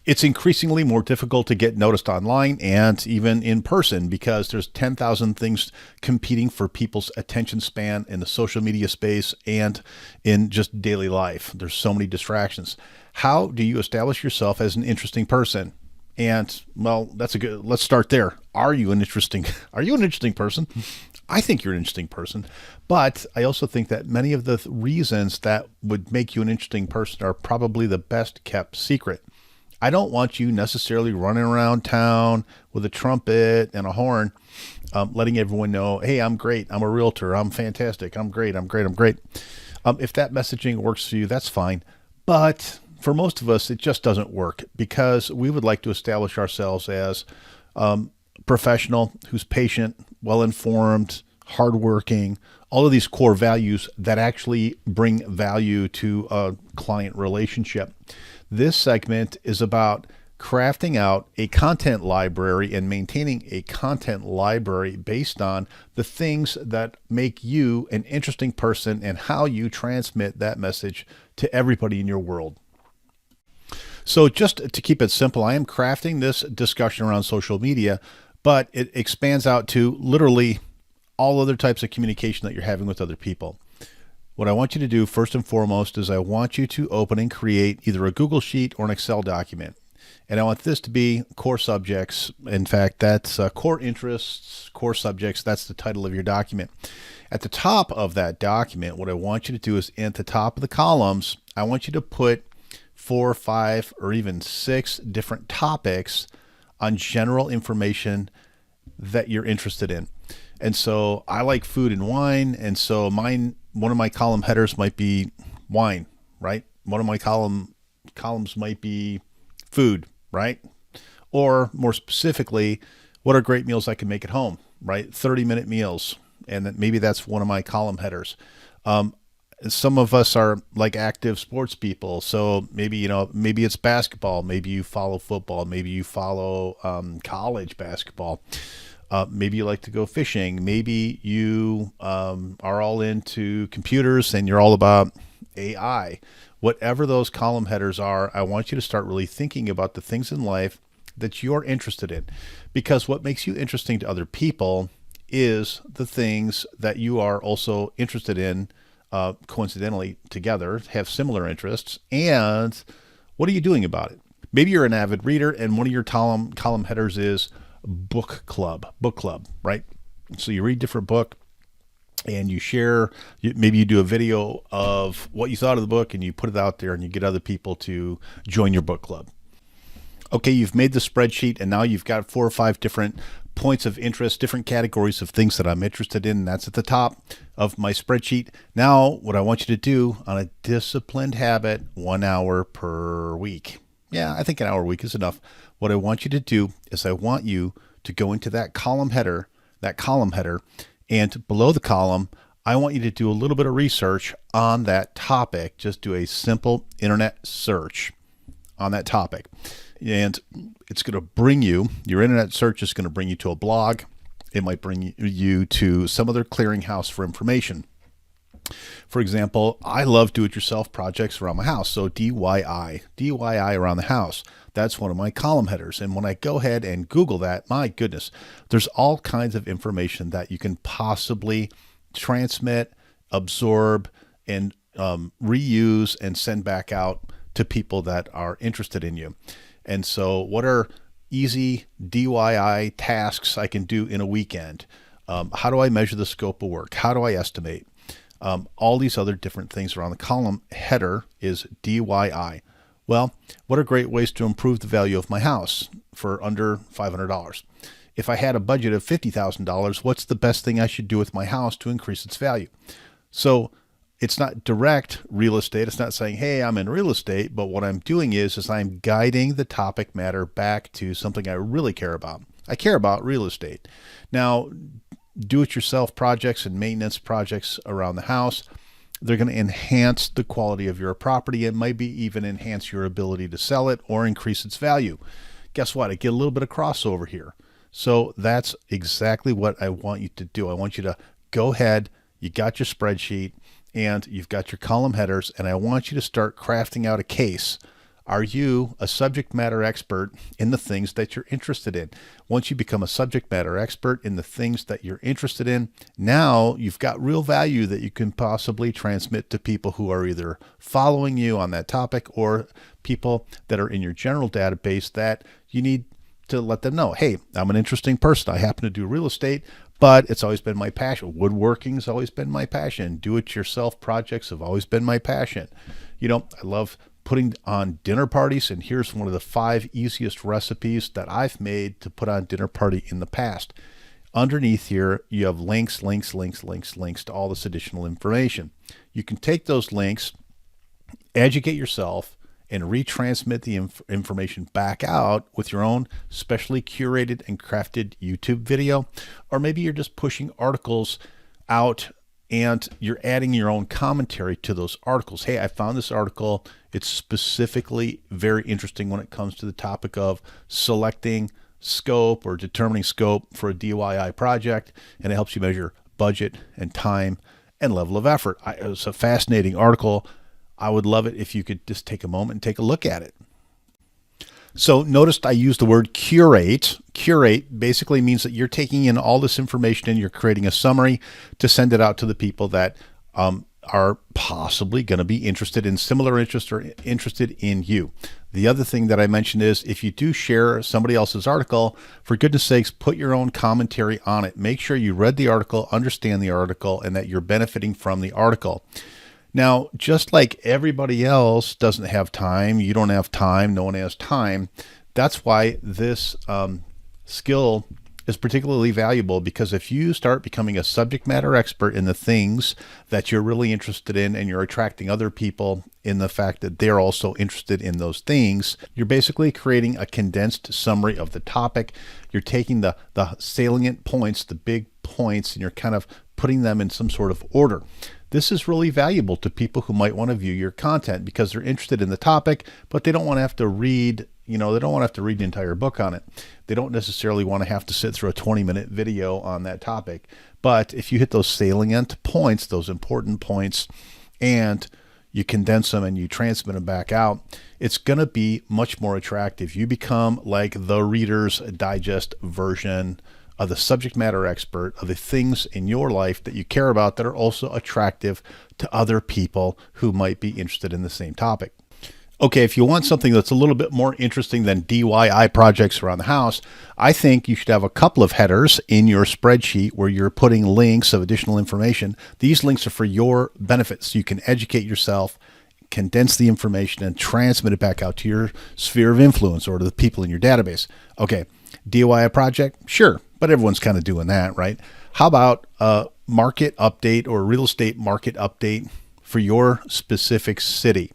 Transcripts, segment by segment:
It's increasingly more difficult to get noticed online and even in person because there's 10,000 things competing for people's attention span in the social media space and in just daily life. There's so many distractions. How do you establish yourself as an interesting person? And well, let's start there. Are you an interesting person? I think you're an interesting person, but I also think that many of the reasons that would make you an interesting person are probably the best kept secret. I don't want you necessarily running around town with a trumpet and a horn, letting everyone know, hey, I'm great. I'm a realtor. I'm fantastic. I'm great. I'm great. I'm great. If that messaging works for you, that's fine. But for most of us, it just doesn't work because we would like to establish ourselves as professional, who's patient, well-informed, hardworking, all of these core values that actually bring value to a client relationship. This segment is about crafting out a content library and maintaining a content library based on the things that make you an interesting person and how you transmit that message to everybody in your world. So just to keep it simple, I am crafting this discussion around social media, but it expands out to literally all other types of communication that you're having with other people. What I want you to do first and foremost is I want you to open and create either a Google Sheet or an Excel document. And I want this to be core subjects. In fact, that's core interests, core subjects. That's the title of your document. At the top of that document, what I want you to do is at the top of the columns, I want you to put 4, 5, or even 6 different topics on general information that you're interested in. And so I like food and wine. And so one of my column headers might be wine, right? One of my columns might be food, right? Or more specifically, what are great meals I can make at home, right? 30-minute meals. And then maybe that's one of my column headers. Some of us are like active sports people. So maybe it's basketball. Maybe you follow football. Maybe you follow college basketball. Maybe you like to go fishing. Maybe you are all into computers and you're all about AI. Whatever those column headers are, I want you to start really thinking about the things in life that you're interested in. Because what makes you interesting to other people is the things that you are also interested in, coincidentally together, have similar interests. And what are you doing about it? Maybe you're an avid reader and one of your column headers is book club, right? So you read different book and you share, maybe you do a video of what you thought of the book and you put it out there and you get other people to join your book club. Okay, you've made the spreadsheet and now you've got 4 or 5 different points of interest, different categories of things that I'm interested in. And that's at the top of my spreadsheet. Now, what I want you to do on a disciplined habit, 1 hour per week. Yeah, I think an hour a week is enough. What I want you to do is I want you to go into that column header, and below the column, I want you to do a little bit of research on that topic. Just do a simple internet search on that topic. And it's going to bring you, your internet search is going to bring you to a blog. It might bring you to some other clearinghouse for information. For example, I love do-it-yourself projects around my house. So DIY around the house. That's one of my column headers. And when I go ahead and Google that, my goodness, there's all kinds of information that you can possibly transmit, absorb, and reuse and send back out to people that are interested in you. And so what are easy DIY tasks I can do in a weekend? How do I measure the scope of work? How do I estimate? All these other different things around the column header is DIY. Well, what are great ways to improve the value of my house for under $500? If I had a budget of $50,000, what's the best thing I should do with my house to increase its value? So it's not direct real estate. It's not saying, hey, I'm in real estate, but what I'm doing is I'm guiding the topic matter back to something I really care about. I care about real estate. Now, do-it-yourself projects and maintenance projects around the house, they're going to enhance the quality of your property and maybe even enhance your ability to sell it or increase its value. Guess what? I get a little bit of crossover here. So that's exactly what I want you to do. I want you to go ahead, you got your spreadsheet, and you've got your column headers, and I want you to start crafting out a case Are you a subject matter expert in the things that you're interested in? Once you become a subject matter expert in the things that you're interested in, now you've got real value that you can possibly transmit to people who are either following you on that topic or people that are in your general database that you need to let them know, hey, I'm an interesting person. I happen to do real estate, but it's always been my passion. Woodworking's always been my passion. Do-it-yourself projects have always been my passion. I love putting on dinner parties, and here's one of the 5 easiest recipes that I've made to put on dinner party in the past. Underneath here, you have links to all this additional information. You can take those links, educate yourself, and retransmit the information back out with your own specially curated and crafted YouTube video. Or maybe you're just pushing articles out and you're adding your own commentary to those articles. Hey, I found this article. It's specifically very interesting when it comes to the topic of selecting scope or determining scope for a DIY project, and it helps you measure budget and time and level of effort. It's a fascinating article. I would love it if you could just take a moment and take a look at it. So notice I used the word curate. Curate basically means that you're taking in all this information and you're creating a summary to send it out to the people that are possibly going to be interested in similar interests or interested in you. The other thing that I mentioned is if you do share somebody else's article, for goodness sakes, put your own commentary on it. Make sure you read the article, understand the article, and that you're benefiting from the article. Now, just like everybody else doesn't have time, you don't have time, no one has time. That's why this skill is particularly valuable, because if you start becoming a subject matter expert in the things that you're really interested in and you're attracting other people in the fact that they're also interested in those things, you're basically creating a condensed summary of the topic. You're taking the salient points, the big points, and you're kind of putting them in some sort of order. This is really valuable to people who might want to view your content because they're interested in the topic, but they don't want to have to read, they don't want to have to read the entire book on it. They don't necessarily want to have to sit through a 20-minute video on that topic. But if you hit those salient points, those important points, and you condense them and you transmit them back out, it's going to be much more attractive. You become like the Reader's Digest version of the subject matter expert of the things in your life that you care about that are also attractive to other people who might be interested in the same topic. Okay, if you want something that's a little bit more interesting than DIY projects around the house, I think you should have a couple of headers in your spreadsheet where you're putting links of additional information. These links are for your benefit, so you can educate yourself, condense the information, and transmit it back out to your sphere of influence or to the people in your database. Okay, DIY project? Sure, but everyone's kind of doing that, right? How about a market update or real estate market update for your specific city?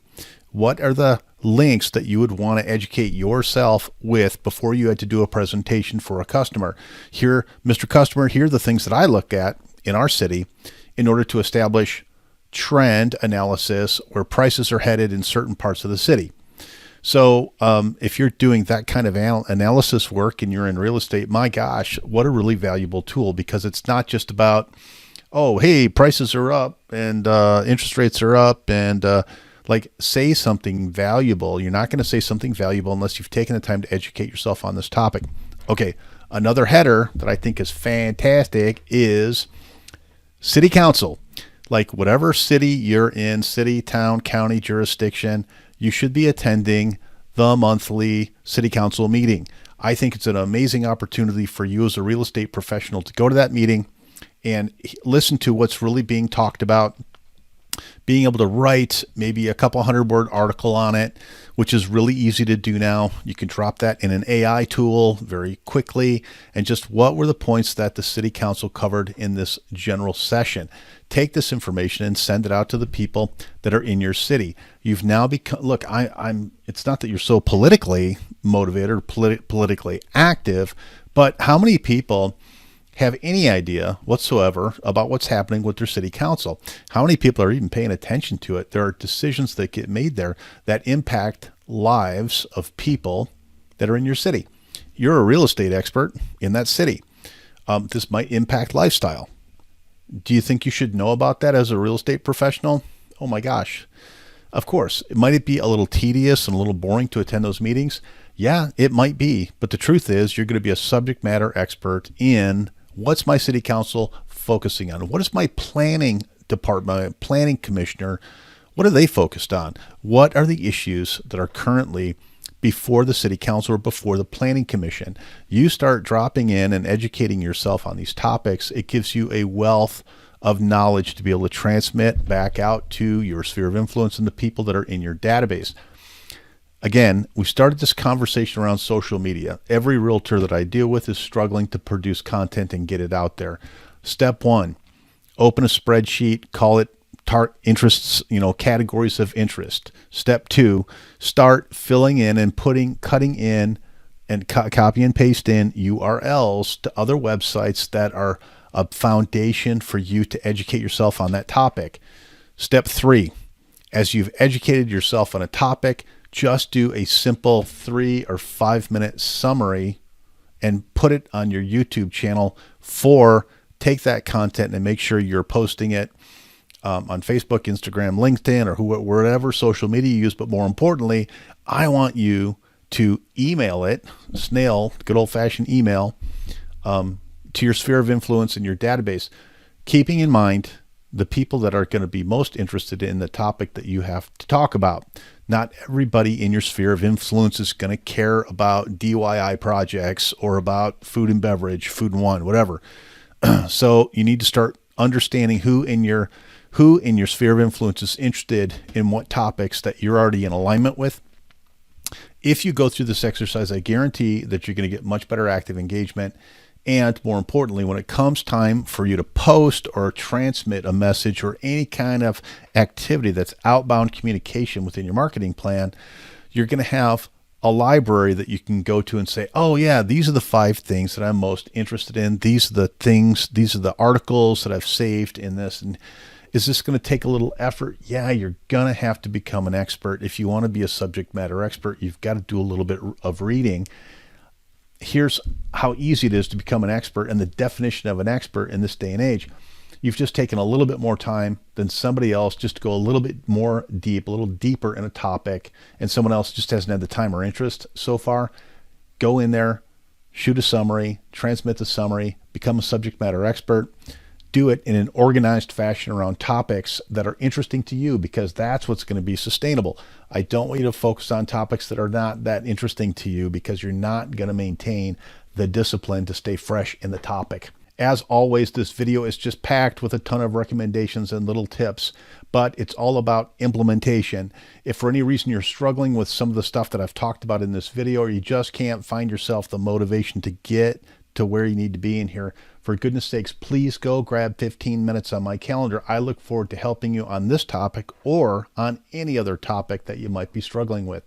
What are the links that you would want to educate yourself with before you had to do a presentation for a customer? Here, Mr. Customer, here are the things that I look at in our city in order to establish trend analysis where prices are headed in certain parts of the city. So if you're doing that kind of analysis work and you're in real estate, my gosh, what a really valuable tool, because it's not just about, oh, hey, prices are up and interest rates are up and say something valuable. You're not going to say something valuable unless you've taken the time to educate yourself on this topic. Okay, another header that I think is fantastic is city council. Like whatever city you're in, city, town, county, jurisdiction, you should be attending the monthly city council meeting. I think it's an amazing opportunity for you as a real estate professional to go to that meeting and listen to what's really being talked about, being able to write maybe a couple 100-word article on it, which is really easy to do now. You can drop that in an AI tool very quickly, and just what were the points that the city council covered in this general session. Take this information and send it out to the people that are in your city. You've now become, look, it's not that you're so politically motivated or politically active, but how many people have any idea whatsoever about what's happening with their city council? How many people are even paying attention to it? There are decisions that get made there that impact lives of people that are in your city. You're a real estate expert in that city. This might impact lifestyle. Do you think you should know about that as a real estate professional? Oh my gosh. Of course, might it be a little tedious and a little boring to attend those meetings? Yeah, it might be. But the truth is, you're going to be a subject matter expert in what's my city council focusing on? What is my planning department, my planning commissioner, what are they focused on? What are the issues that are currently before the city council or before the planning commission? You start dropping in and educating yourself on these topics. It gives you a wealth of knowledge to be able to transmit back out to your sphere of influence and the people that are in your database. Again, we started this conversation around social media. Every realtor that I deal with is struggling to produce content and get it out there. Step one, open a spreadsheet, call it interests, categories of interest. Step two, start filling in and cutting in and copy and paste in URLs to other websites that are a foundation for you to educate yourself on that topic. Step three, as you've educated yourself on a topic, just do a simple 3 or 5 minute summary and put it on your YouTube channel. Take that content and make sure you're posting it on Facebook, Instagram, LinkedIn, or whatever social media you use. But more importantly, I want you to email it, good old fashioned email, to your sphere of influence in your database, keeping in mind the people that are going to be most interested in the topic that you have to talk about. Not everybody in your sphere of influence is going to care about DIY projects or about food and beverage, Food and Wine, whatever. So you need to start understanding who in your sphere of influence is interested in what topics that you're already in alignment with. If you go through this exercise, I guarantee that you're going to get much better active engagement. And more importantly, when it comes time for you to post or transmit a message or any kind of activity that's outbound communication within your marketing plan, you're going to have a library that you can go to and say, oh yeah, these are the 5 things that I'm most interested in. These are the articles that I've saved in this. And is this going to take a little effort? Yeah, you're going to have to become an expert. If you want to be a subject matter expert, you've got to do a little bit of reading. Here's how easy it is to become an expert and the definition of an expert in this day and age. You've just taken a little bit more time than somebody else just to go a little bit more deep, a little deeper in a topic, and someone else just hasn't had the time or interest so far. Go in there, shoot a summary, transmit the summary, become a subject matter expert. Do it in an organized fashion around topics that are interesting to you, because that's what's going to be sustainable. I don't want you to focus on topics that are not that interesting to you, because you're not going to maintain the discipline to stay fresh in the topic. As always, this video is just packed with a ton of recommendations and little tips, but it's all about implementation. If for any reason you're struggling with some of the stuff that I've talked about in this video, or you just can't find yourself the motivation to get to where you need to be in here, for goodness sakes, please go grab 15 minutes on my calendar. I look forward to helping you on this topic or on any other topic that you might be struggling with.